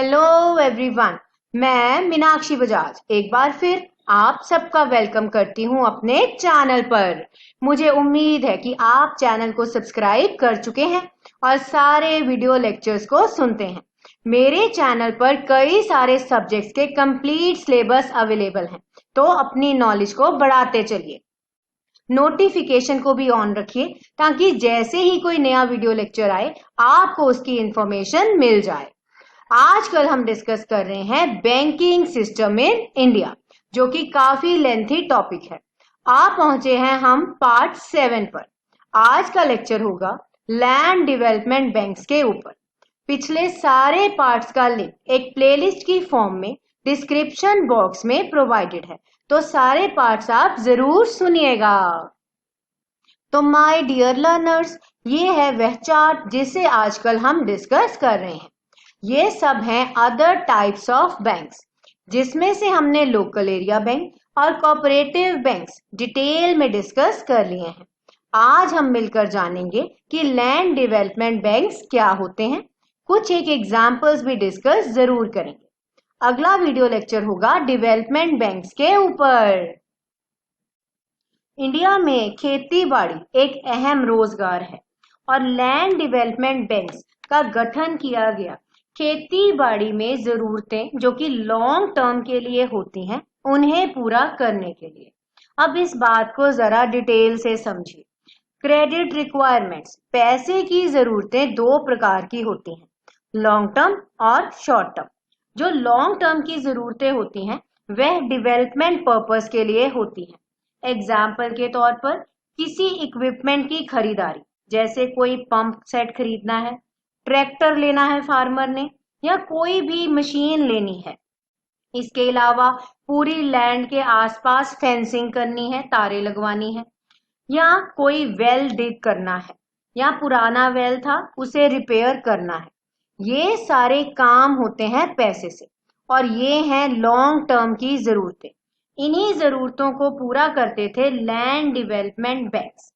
Hello everyone, मैं मीनाक्षी बजाज एक बार फिर आप सबका वेलकम करती हूं अपने चैनल पर। मुझे उम्मीद है कि आप चैनल को सब्सक्राइब कर चुके हैं और सारे वीडियो लेक्चर्स को सुनते हैं। मेरे चैनल पर कई सारे सब्जेक्ट्स के कंप्लीट सिलेबस अवेलेबल हैं, तो अपनी नॉलेज को बढ़ाते चलिए। नोटिफिकेशन को भी ऑन रखिए ताकि जैसे ही कोई नया वीडियो लेक्चर आए आपको उसकी इंफॉर्मेशन मिल जाए। आजकल हम डिस्कस कर रहे हैं बैंकिंग सिस्टम इन इंडिया, जो कि काफी लेंथी टॉपिक है। आप पहुंचे हैं हम पार्ट 7 पर। आज का लेक्चर होगा लैंड डेवलपमेंट बैंक्स के ऊपर। पिछले सारे पार्ट्स का लिंक एक प्लेलिस्ट की फॉर्म में डिस्क्रिप्शन बॉक्स में प्रोवाइडेड है, तो सारे पार्ट्स आप जरूर सुनिएगा। तो माय डियर लर्नर्स, ये है वह चार्ट जिसे आजकल हम डिस्कस कर रहे हैं। ये सब हैं अदर टाइप्स ऑफ बैंक्स, जिसमें से हमने लोकल एरिया बैंक और कोऑपरेटिव बैंक्स डिटेल में डिस्कस कर लिए हैं। आज हम मिलकर जानेंगे कि लैंड डेवलपमेंट बैंक्स क्या होते हैं। कुछ एक एग्जाम्पल्स भी डिस्कस जरूर करेंगे। अगला वीडियो लेक्चर होगा डेवलपमेंट बैंक्स के ऊपर। इंडिया में खेती बाड़ी एक अहम रोजगार है और लैंड डेवलपमेंट बैंक्स का गठन किया गया खेती बाड़ी में जरूरतें जो कि लॉन्ग टर्म के लिए होती हैं उन्हें पूरा करने के लिए। अब इस बात को जरा डिटेल से समझिए। क्रेडिट रिक्वायरमेंट्स, पैसे की जरूरतें दो प्रकार की होती हैं, लॉन्ग टर्म और शॉर्ट टर्म। जो लॉन्ग टर्म की जरूरतें होती हैं वह डेवलपमेंट पर्पस के लिए होती हैं। एग्जाम्पल के तौर पर किसी इक्विपमेंट की खरीदारी, जैसे कोई पंप सेट खरीदना है, ट्रैक्टर लेना है फार्मर ने, या कोई भी मशीन लेनी है। इसके अलावा पूरी लैंड के आसपास फेंसिंग करनी है, तारे लगवानी है, या कोई वेल डिग करना है, या पुराना वेल था उसे रिपेयर करना है। ये सारे काम होते हैं पैसे से और ये हैं लॉन्ग टर्म की जरूरतें। इन्हीं जरूरतों को पूरा करते थे लैंड डेवलपमेंट बैंक्स।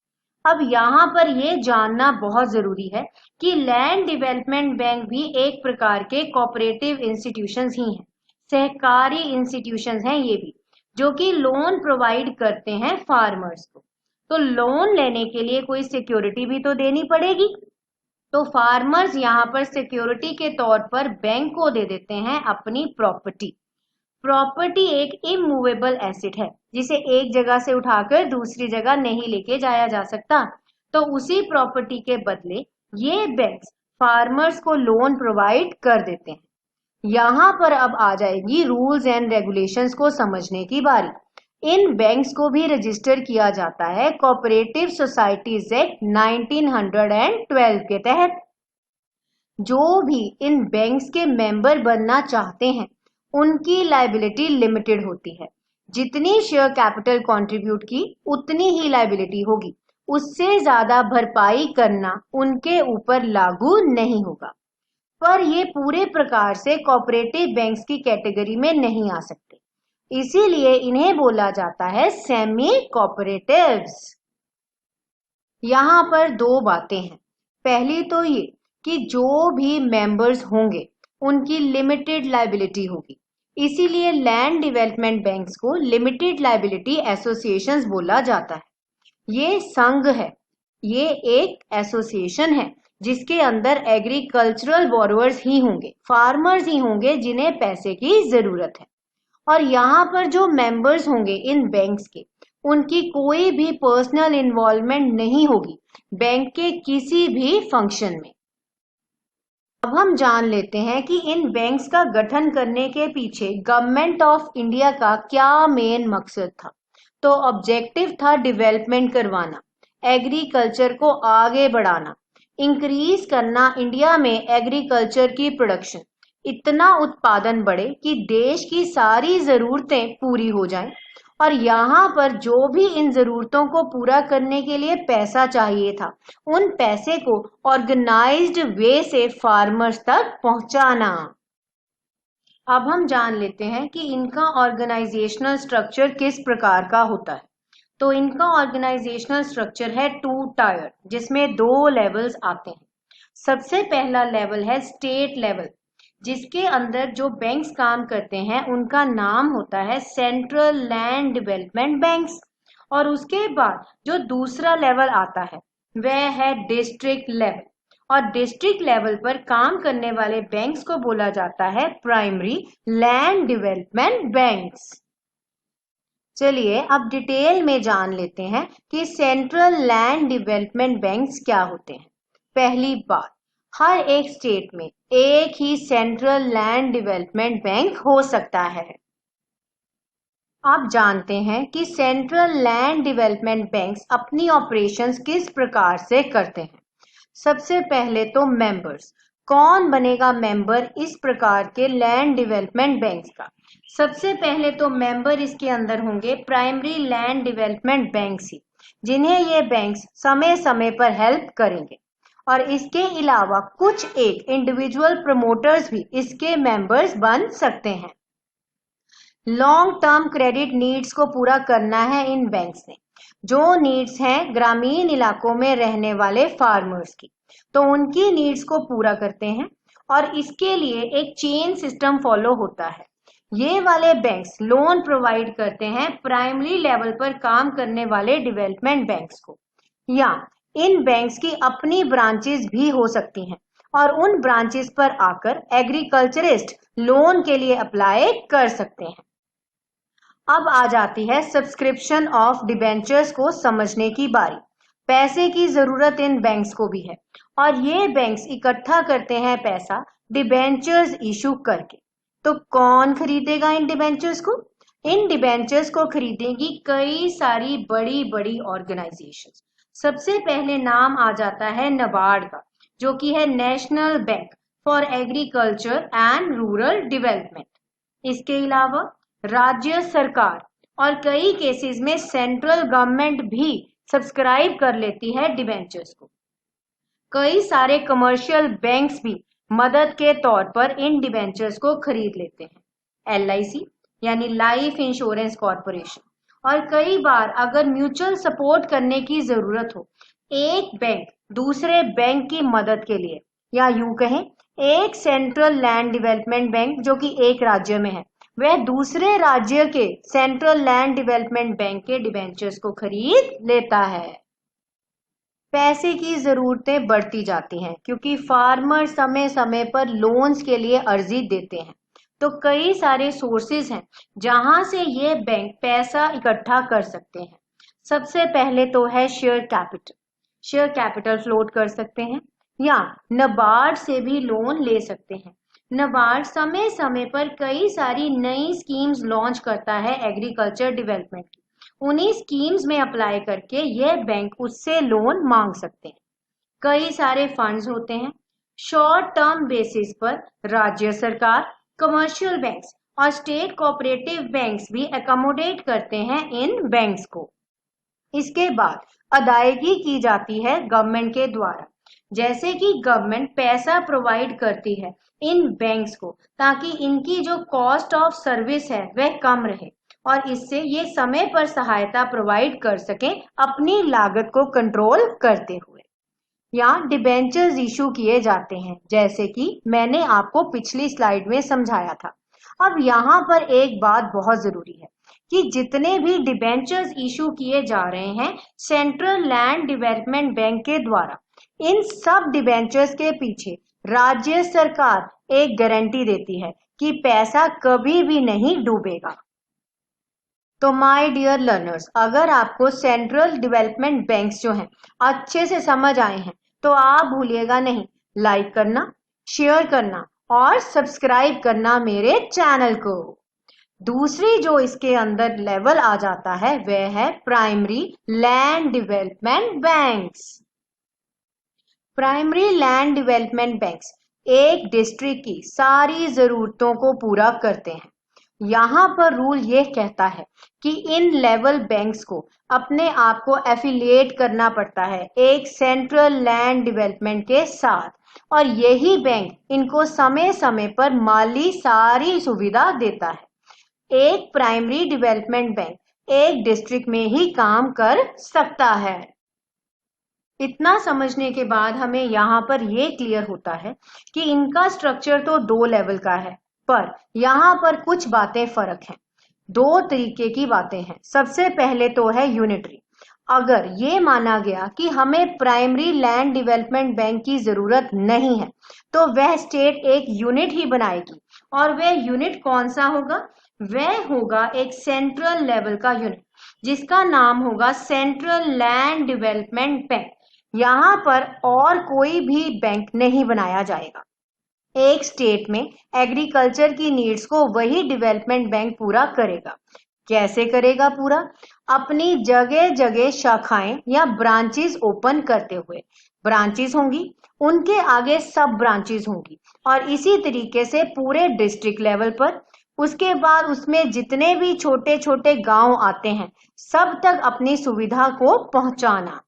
अब यहाँ पर ये जानना बहुत जरूरी है कि लैंड डेवलपमेंट बैंक भी एक प्रकार के कोऑपरेटिव इंस्टीट्यूशंस ही हैं, सहकारी इंस्टीट्यूशंस हैं ये भी, जो कि लोन प्रोवाइड करते हैं फार्मर्स को। तो लोन लेने के लिए कोई सिक्योरिटी भी तो देनी पड़ेगी, तो फार्मर्स यहाँ पर सिक्योरिटी के तौर पर बैंक को दे देते हैं अपनी प्रॉपर्टी। प्रॉपर्टी एक इमूवेबल एसेट है जिसे एक जगह से उठाकर दूसरी जगह नहीं लेके जाया जा सकता, तो उसी प्रॉपर्टी के बदले ये बैंक्स फार्मर्स को लोन प्रोवाइड कर देते हैं। यहाँ पर अब आ जाएगी रूल्स एंड रेगुलेशंस को समझने की बारी। इन बैंक्स को भी रजिस्टर किया जाता है कोऑपरेटिव सोसाइटीज एक्ट 1912 के तहत। जो भी इन बैंक्स के मेंबर बनना चाहते हैं उनकी लायबिलिटी लिमिटेड होती है। जितनी शेयर कैपिटल कंट्रीब्यूट की उतनी ही लायबिलिटी होगी, उससे ज्यादा भरपाई करना उनके ऊपर लागू नहीं होगा। पर ये पूरे प्रकार से कोऑपरेटिव बैंक्स की कैटेगरी में नहीं आ सकते, इसीलिए इन्हें बोला जाता है सेमी कोऑपरेटिव्स। यहाँ पर दो बातें हैं। पहली तो ये कि जो भी मेंबर्स होंगे उनकी लिमिटेड लायबिलिटी होगी, इसीलिए लैंड डेवलपमेंट बैंक्स को लिमिटेड लायबिलिटी एसोसिएशंस बोला जाता है। ये संघ है, ये एक एसोसिएशन है जिसके अंदर एग्रीकल्चरल बोरोवर्स ही होंगे, फार्मर्स ही होंगे जिन्हें पैसे की जरूरत है। और यहाँ पर जो मेंबर्स होंगे इन बैंक्स के, उनकी कोई भी पर्सनल इन्वॉल्वमेंट नहीं होगी बैंक के किसी भी फंक्शन में। अब हम जान लेते हैं कि इन बैंक्स का गठन करने के पीछे गवर्नमेंट ऑफ इंडिया का क्या मेन मकसद था। तो ऑब्जेक्टिव था डेवलपमेंट करवाना, एग्रीकल्चर को आगे बढ़ाना, इंक्रीज करना इंडिया में एग्रीकल्चर की प्रोडक्शन, इतना उत्पादन बढ़े कि देश की सारी जरूरतें पूरी हो जाएं। और यहाँ पर जो भी इन जरूरतों को पूरा करने के लिए पैसा चाहिए था, उन पैसे को ऑर्गेनाइज्ड वे से फार्मर्स तक पहुंचाना। अब हम जान लेते हैं कि इनका ऑर्गेनाइजेशनल स्ट्रक्चर किस प्रकार का होता है। तो इनका ऑर्गेनाइजेशनल स्ट्रक्चर है 2 टायर, जिसमें 2 लेवल्स आते हैं। सबसे पहला लेवल है स्टेट लेवल। जिसके अंदर जो बैंक्स काम करते हैं उनका नाम होता है सेंट्रल लैंड डेवलपमेंट बैंक्स। और उसके बाद जो दूसरा लेवल आता है वह है डिस्ट्रिक्ट लेवल, और डिस्ट्रिक्ट लेवल पर काम करने वाले बैंक्स को बोला जाता है प्राइमरी लैंड डेवलपमेंट बैंक्स। चलिए अब डिटेल में जान लेते हैं कि सेंट्रल लैंड डेवलपमेंट बैंक्स क्या होते हैं। पहली बात, हर एक स्टेट में एक ही सेंट्रल लैंड डेवलपमेंट बैंक हो सकता है। आप जानते हैं कि सेंट्रल लैंड डेवलपमेंट बैंक्स अपनी ऑपरेशंस किस प्रकार से करते हैं। सबसे पहले तो मेंबर्स, कौन बनेगा मेंबर इस प्रकार के लैंड डेवलपमेंट बैंक्स का। सबसे पहले तो मेंबर इसके अंदर होंगे प्राइमरी लैंड डेवलपमेंट बैंक्स ही, जिन्हें ये बैंक्स समय समय पर हेल्प करेंगे। और इसके अलावा कुछ एक इंडिविजुअल प्रमोटर्स भी इसके मेंबर्स बन सकते हैं। लॉन्ग टर्म क्रेडिट नीड्स को पूरा करना है इन बैंक्स ने। जो नीड्स हैं ग्रामीण इलाकों में रहने वाले फार्मर्स की, तो उनकी नीड्स को पूरा करते हैं और इसके लिए एक चेन सिस्टम फॉलो होता है। ये वाले बैंक्स लोन प्रोवाइड करते हैं प्राइमरी लेवल पर काम करने वाले डेवलपमेंट बैंक्स को, या इन बैंक्स की अपनी ब्रांचेस भी हो सकती हैं और उन ब्रांचेस पर आकर एग्रीकल्चरिस्ट लोन के लिए अप्लाई कर सकते हैं। अब आ जाती है सब्सक्रिप्शन ऑफ डिबेंचर्स को समझने की बारी। पैसे की जरूरत इन बैंक्स को भी है और ये बैंक्स इकट्ठा करते हैं पैसा डिबेंचर्स इशू करके। तो कौन खरीदेगा इन डिबेंचर्स को? इन डिबेंचर्स को खरीदेगी कई सारी बड़ी बड़ी ऑर्गेनाइजेशंस। सबसे पहले नाम आ जाता है नाबार्ड का, जो कि है national bank for agriculture and rural development. इसके अलावा राज्य सरकार और कई केसेस में सेंट्रल गवर्नमेंट भी सब्सक्राइब कर लेती है डिबेंचर्स को। कई सारे कमर्शियल बैंक्स भी मदद के तौर पर इन डिबेंचर्स को खरीद लेते हैं। LIC यानी लाइफ इंश्योरेंस कॉर्पोरेशन। और कई बार अगर म्यूचुअल सपोर्ट करने की जरूरत हो एक बैंक दूसरे बैंक की मदद के लिए, या यूं कहें एक सेंट्रल लैंड डेवलपमेंट बैंक जो कि एक राज्य में है, वह दूसरे राज्य के सेंट्रल लैंड डेवलपमेंट बैंक के डिबेंचर्स को खरीद लेता है। पैसे की जरूरतें बढ़ती जाती हैं क्योंकि फार्मर समय समय पर लोन्स के लिए अर्जी देते हैं। तो कई सारे सोर्सेज हैं जहां से ये बैंक पैसा इकट्ठा कर सकते हैं। सबसे पहले तो है share capital. Share capital float कर सकते हैं या नाबार्ड से भी लोन ले सकते हैं। नाबार्ड समय समय पर कई सारी नई स्कीम्स लॉन्च करता है एग्रीकल्चर डेवलपमेंट की। उन्हीं स्कीम्स में अप्लाई करके यह बैंक उससे लोन मांग सकते हैं। कई सारे फंड्स होते हैं। शॉर्ट टर्म बेसिस पर राज्य सरकार, कमर्शियल बैंक्स और स्टेट कोऑपरेटिव बैंक्स भी एकोमोडेट करते हैं इन बैंक्स को। इसके बाद अदायगी की जाती है गवर्नमेंट के द्वारा। जैसे कि गवर्नमेंट पैसा प्रोवाइड करती है इन बैंक्स को ताकि इनकी जो कॉस्ट ऑफ सर्विस है वह कम रहे और इससे ये समय पर सहायता प्रोवाइड कर सकें अपनी लागत को कंट्रोल करते हुए। यहाँ डिबेंचर्स इशू किए जाते हैं जैसे कि मैंने आपको पिछली स्लाइड में समझाया था। अब यहाँ पर एक बात बहुत जरूरी है कि जितने भी डिबेंचर्स इशू किए जा रहे हैं सेंट्रल लैंड डेवलपमेंट बैंक के द्वारा, इन सब डिबेंचर्स के पीछे राज्य सरकार एक गारंटी देती है कि पैसा कभी भी नहीं डूबेगा। तो माय डियर लर्नर्स, अगर आपको सेंट्रल डेवलपमेंट बैंक्स जो हैं अच्छे से समझ आए हैं तो आप भूलिएगा नहीं लाइक करना, शेयर करना और सब्सक्राइब करना मेरे चैनल को। दूसरी जो इसके अंदर लेवल आ जाता है वह है primary land development banks. Primary land development banks एक डिस्ट्रिक्ट की सारी जरूरतों को पूरा करते हैं। यहाँ पर रूल ये कहता है कि इन लेवल बैंक्स को अपने आप को एफिलिएट करना पड़ता है एक सेंट्रल लैंड डेवलपमेंट के साथ, और यही बैंक इनको समय समय पर माली सारी सुविधा देता है। एक प्राइमरी डेवलपमेंट बैंक एक डिस्ट्रिक्ट में ही काम कर सकता है। इतना समझने के बाद हमें यहाँ पर ये क्लियर होता है कि इनका स्ट्रक्चर तो 2 लेवल का है, पर यहाँ पर कुछ बातें फर्क हैं। 2 तरीके की बातें हैं। सबसे पहले तो है यूनिटरी। अगर ये माना गया कि हमें प्राइमरी लैंड डेवलपमेंट बैंक की जरूरत नहीं है, तो वह स्टेट एक यूनिट ही बनाएगी। और वह यूनिट कौन सा होगा? वह होगा एक सेंट्रल लेवल का यूनिट, जिसका नाम होगा सेंट्रल लैंड डेवलपमेंट बैंक। यहाँ पर और कोई भी बैंक नहीं बनाया जाएगा। एक स्टेट में एग्रीकल्चर की नीड्स को वही डेवलपमेंट बैंक पूरा करेगा। कैसे करेगा पूरा? अपनी जगह जगह शाखाएं या ब्रांचेस ओपन करते हुए। ब्रांचेस होंगी, उनके आगे सब ब्रांचेस होंगी, और इसी तरीके से पूरे डिस्ट्रिक्ट लेवल पर। उसके बाद उसमें जितने भी छोटे छोटे गांव आते हैं, सब तक अपनी सुविधा को पहुंचाना।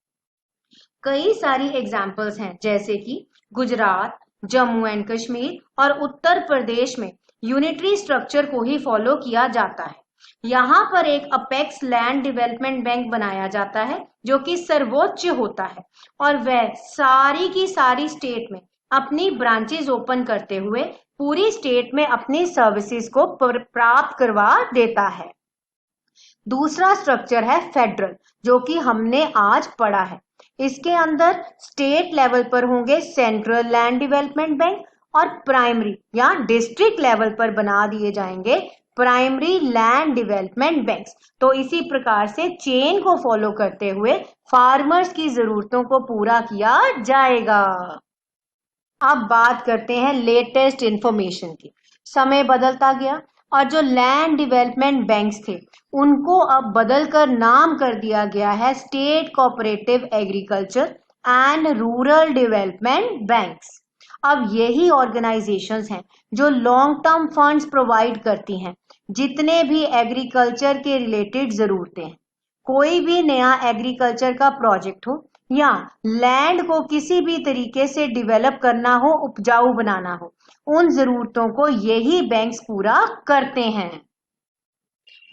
कई सारी एग्जाम्पल्स हैं, जैसे कि गुजरात, जम्मू एंड कश्मीर और उत्तर प्रदेश में यूनिटरी स्ट्रक्चर को ही फॉलो किया जाता है। यहाँ पर एक अपेक्स लैंड डेवलपमेंट बैंक बनाया जाता है, जो कि सर्वोच्च होता है, और वह सारी की सारी स्टेट में अपनी ब्रांचेस ओपन करते हुए पूरी स्टेट में अपनी सर्विसेज को प्राप्त करवा देता है। दूसरा स्ट्रक्चर है फेडरल, जो कि हमने आज पढ़ा है। इसके अंदर स्टेट लेवल पर होंगे सेंट्रल लैंड डेवलपमेंट बैंक, और प्राइमरी या डिस्ट्रिक्ट लेवल पर बना दिए जाएंगे प्राइमरी लैंड डेवलपमेंट बैंक्स। तो इसी प्रकार से चेन को फॉलो करते हुए फार्मर्स की जरूरतों को पूरा किया जाएगा। अब बात करते हैं लेटेस्ट इंफॉर्मेशन की। समय बदलता गया, और जो लैंड डेवलपमेंट बैंक्स थे, उनको अब बदलकर नाम कर दिया गया है state cooperative agriculture and rural development banks. अब यही ऑर्गेनाइजेशंस हैं जो लॉन्ग टर्म फंड्स प्रोवाइड करती हैं, जितने भी एग्रीकल्चर के रिलेटेड जरूरतें हैं। कोई भी नया एग्रीकल्चर का प्रोजेक्ट हो, या लैंड को किसी भी तरीके से डेवलप करना हो, उपजाऊ बनाना हो, उन जरूरतों को यही बैंक्स पूरा करते हैं।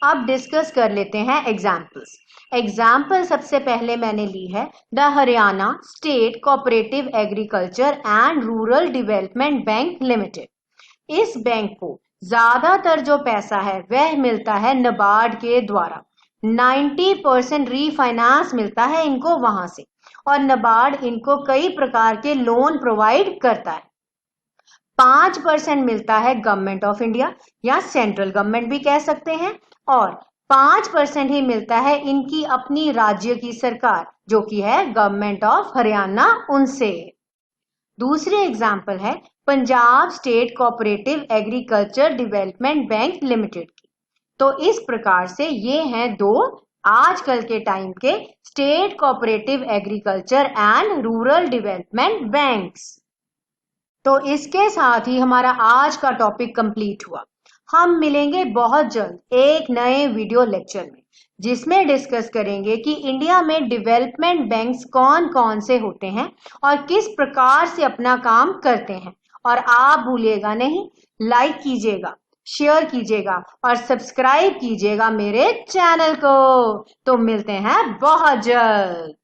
अब डिस्कस कर लेते हैं एग्जाम्पल्स। एग्जाम्पल सबसे पहले मैंने ली है the Haryana state cooperative agriculture and rural development bank limited. इस बैंक को ज्यादातर जो पैसा है वह मिलता है नाबार्ड के द्वारा। 90% रीफाइनेंस मिलता है इनको वहां से, और नाबार्ड इनको कई प्रकार के लोन प्रोवाइड करता है। 5% मिलता है गवर्नमेंट ऑफ इंडिया, या सेंट्रल गवर्नमेंट भी कह सकते हैं, और 5% ही मिलता है इनकी अपनी राज्य की सरकार, जो कि है गवर्नमेंट ऑफ हरियाणा, उनसे। दूसरी एग्जाम्पल है Punjab state cooperative agriculture development bank limited की। तो इस प्रकार से ये हैं दो आजकल के टाइम के state cooperative agriculture and rural development banks. तो इसके साथ ही हमारा आज का टॉपिक कंप्लीट हुआ। हम मिलेंगे बहुत जल्द एक नए वीडियो लेक्चर में, जिसमें डिस्कस करेंगे कि इंडिया में डेवलपमेंट बैंक्स कौन कौन से होते हैं और किस प्रकार से अपना काम करते हैं। और आप भूलिएगा नहीं, लाइक कीजिएगा, शेयर कीजिएगा और सब्सक्राइब कीजिएगा मेरे चैनल को। तो मिलते हैं बहुत जल्द।